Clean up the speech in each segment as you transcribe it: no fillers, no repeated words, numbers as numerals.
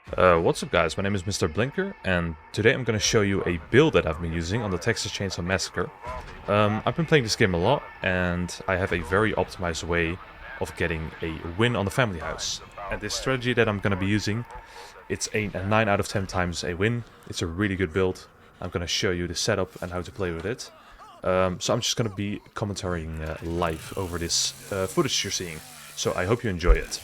What's up guys, my name is Mr. Blinker and today I'm going to show you a build that I've been using on the Texas Chainsaw Massacre. I've been playing this game a lot and I have a very optimized way of getting a win on the family house. And this strategy that I'm going to be using, it's a 9 out of 10 times a win. It's a really good build. I'm going to show you the setup and how to play with it. So I'm just going to be commentating live over this footage you're seeing. So I hope you enjoy it.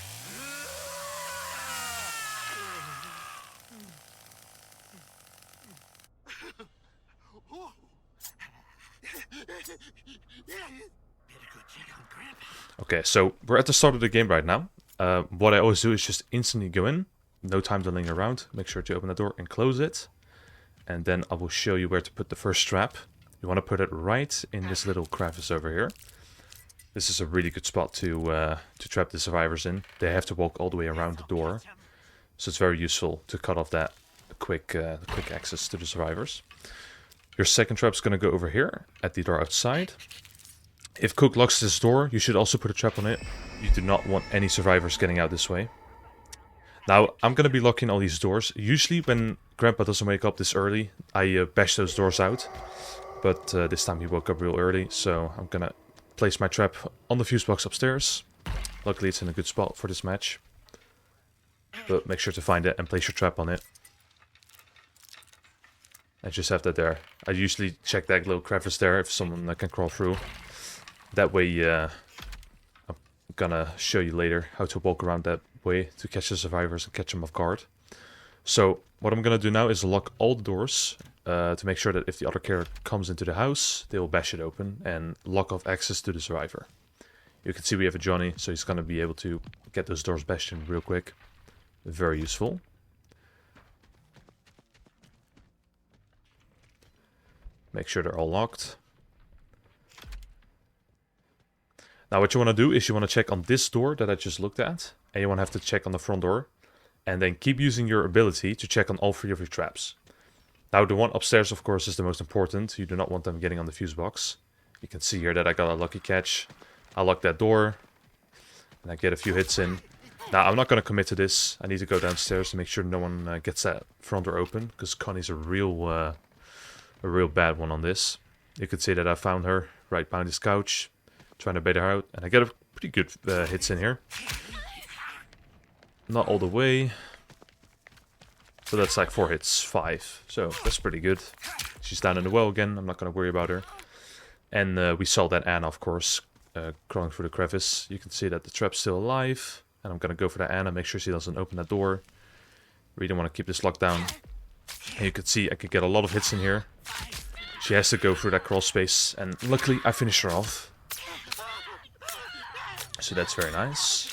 Okay, so we're at the start of the game right now. What I always do is just instantly go in, no time to linger around, make sure to open the door and close it. And then I will show you where to put the first trap. You want to put it right in this little crevice over here. This is a really good spot to trap the survivors in. They have to walk all the way around the door. So it's very useful to cut off that quick access to the survivors. Your second trap is going to go over here at the door outside. If Cook locks this door, you should also put a trap on it. You do not want any survivors getting out this way. Now, I'm going to be locking all these doors. Usually when Grandpa doesn't wake up this early, I bash those doors out. But this time he woke up real early, so I'm going to place my trap on the fuse box upstairs. Luckily it's in a good spot for this match. But make sure to find it and place your trap on it. I just have that there. I usually check that little crevice there if someone can crawl through. That way, I'm gonna show you later how to walk around that way to catch the survivors and catch them off guard. So, what I'm gonna do now is lock all the doors to make sure that if the other character comes into the house, they will bash it open and lock off access to the survivor. You can see we have a Johnny, so he's gonna be able to get those doors bashed in real quick. Very useful. Make sure they're all locked. Now what you want to do is you want to check on this door that I just looked at. And you want to have to check on the front door. And then keep using your ability to check on all 3 of your traps. Now the one upstairs of course is the most important. You do not want them getting on the fuse box. You can see here that I got a lucky catch. I lock that door. And I get a few hits in. Now I'm not going to commit to this. I need to go downstairs to make sure no one gets that front door open. Because Connie's a real bad one on this. You can see that I found her right behind this couch. Trying to bait her out, and I get a pretty good hits in here. Not all the way. So that's like 4 hits, 5. So that's pretty good. She's down in the well again, I'm not going to worry about her. And we saw that Anna, of course, crawling through the crevice. You can see that the trap's still alive. And I'm going to go for that Anna, make sure she doesn't open that door. Really want to keep this locked down. And you can see I could get a lot of hits in here. She has to go through that crawl space, and luckily I finished her off. So that's very nice.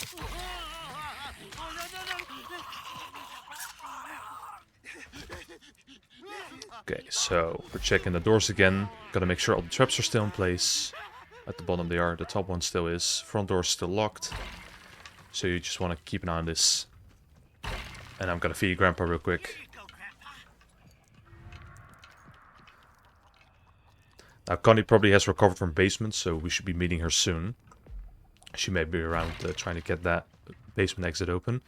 Okay, so we're checking the doors again. Gotta make sure all the traps are still in place. At the bottom they are, the top one still is. Front door is still locked. So you just want to keep an eye on this. And I'm gonna feed Grandpa real quick. Now Connie probably has recovered from basement, so we should be meeting her soon. She may be around trying to get that basement exit open.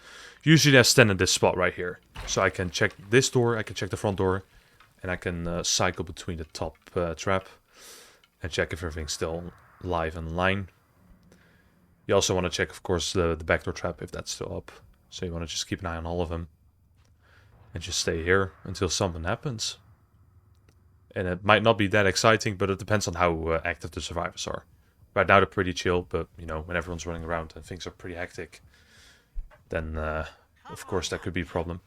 Usually I stand in this spot right here. So I can check this door, I can check the front door. And I can cycle between the top trap. And check if everything's still live and in line. You also want to check, of course, the backdoor trap if that's still up. So you want to just keep an eye on all of them. And just stay here until something happens. And it might not be that exciting, but it depends on how active the survivors are. Right now they're pretty chill, but you know, when everyone's running around and things are pretty hectic, then of course that could be a problem.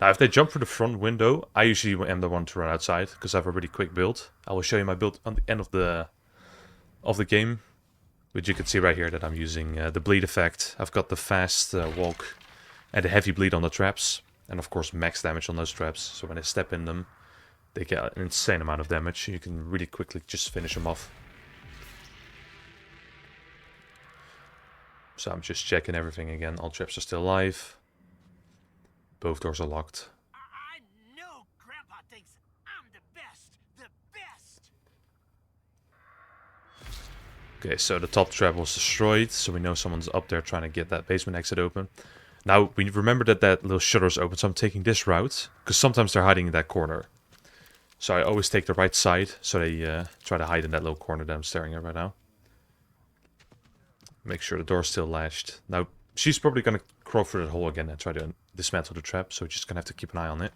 Now if they jump through the front window, I usually am the one to run outside, because I have a really quick build. I will show you my build on the end of the game, which you can see right here that I'm using the bleed effect. I've got the fast walk and the heavy bleed on the traps, and of course max damage on those traps, so when I step in them, they get an insane amount of damage. You can really quickly just finish them off. So I'm just checking everything again. All traps are still alive. Both doors are locked. I know Grandpa thinks I'm the best. Okay, so the top trap was destroyed, so we know someone's up there trying to get that basement exit open. Now, we remember that that little shutter is open, so I'm taking this route, because sometimes they're hiding in that corner. So I always take the right side, so they try to hide in that little corner that I'm staring at right now. Make sure the door's still latched. Now, she's probably going to crawl through that hole again and try to dismantle the trap, so we're just going to have to keep an eye on it.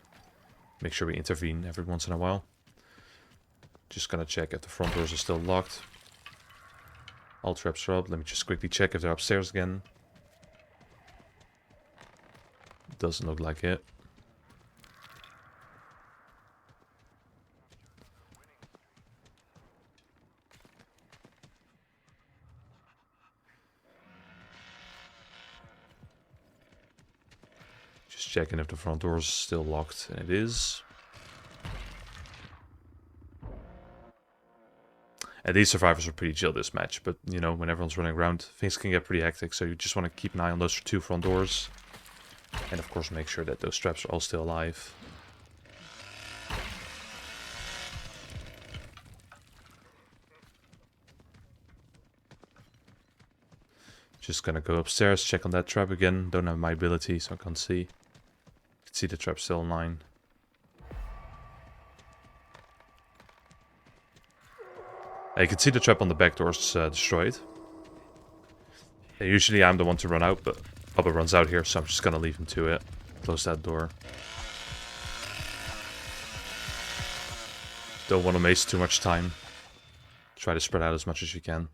Make sure we intervene every once in a while. Just going to check if the front doors are still locked. All traps are up. Let me just quickly check if they're upstairs again. Doesn't look like it. Just checking if the front door is still locked, and it is. And these survivors are pretty chill this match, but you know, when everyone's running around, things can get pretty hectic, so you just want to keep an eye on those two front doors. And of course make sure that those traps are all still alive. Just gonna go upstairs, check on that trap again. Don't have my ability, so I can't see. You can see the trap still online. You can see the trap on the back door is destroyed. Usually I'm the one to run out, but Bubba runs out here, so I'm just gonna leave him to it. Close that door. Don't want to waste too much time. Try to spread out as much as you can.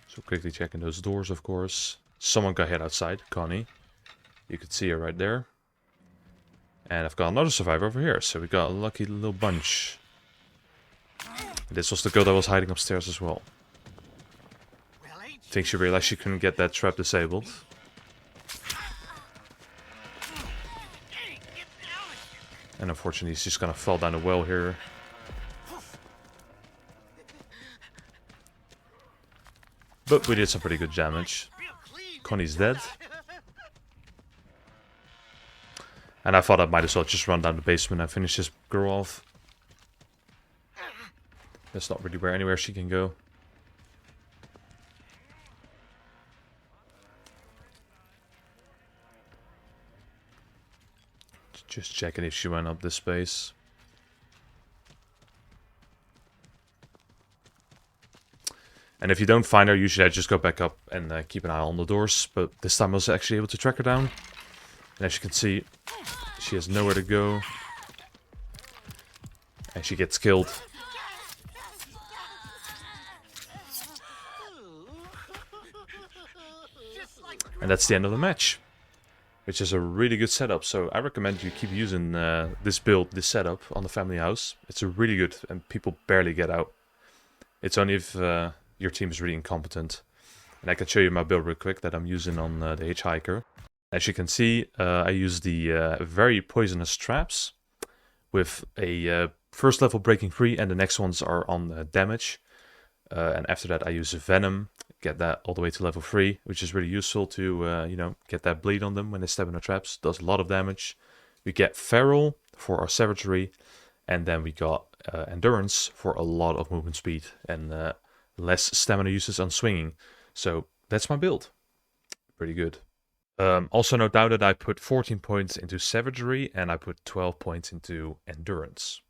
So quickly checking those doors, of course. Someone got hit outside, Connie. You can see her right there. And I've got another survivor over here, so we got a lucky little bunch. This was the girl that was hiding upstairs as well. I think she realized she couldn't get that trap disabled. And unfortunately, he's just gonna fall down the well here. But we did some pretty good damage. Connie's dead. And I thought I might as well just run down the basement and finish this girl off. There's not really anywhere she can go. Just checking if she went up this space. And if you don't find her, usually I just go back up and keep an eye on the doors. But this time I was actually able to track her down. And as you can see, she has nowhere to go. And she gets killed. And that's the end of the match. Which is a really good setup. So I recommend you keep using this build, this setup on the family house. It's a really good, and people barely get out. It's only if your team is really incompetent. And I can show you my build real quick that I'm using on the Hitchhiker. As you can see, I use the very poisonous traps with a first level breaking free, and the next ones are on damage. And after that I use a venom, get that all the way to level 3, which is really useful to, you know, get that bleed on them when they step in the traps. Does a lot of damage. We get feral for our savagery, and then we got endurance for a lot of movement speed and less stamina usage on swinging. So that's my build. Pretty good. Also no doubt that I put 14 points into savagery and I put 12 points into endurance.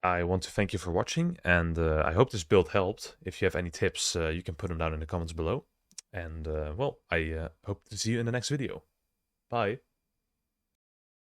I want to thank you for watching, and I hope this build helped. If you have any tips, you can put them down in the comments below. And, well, I hope to see you in the next video. Bye.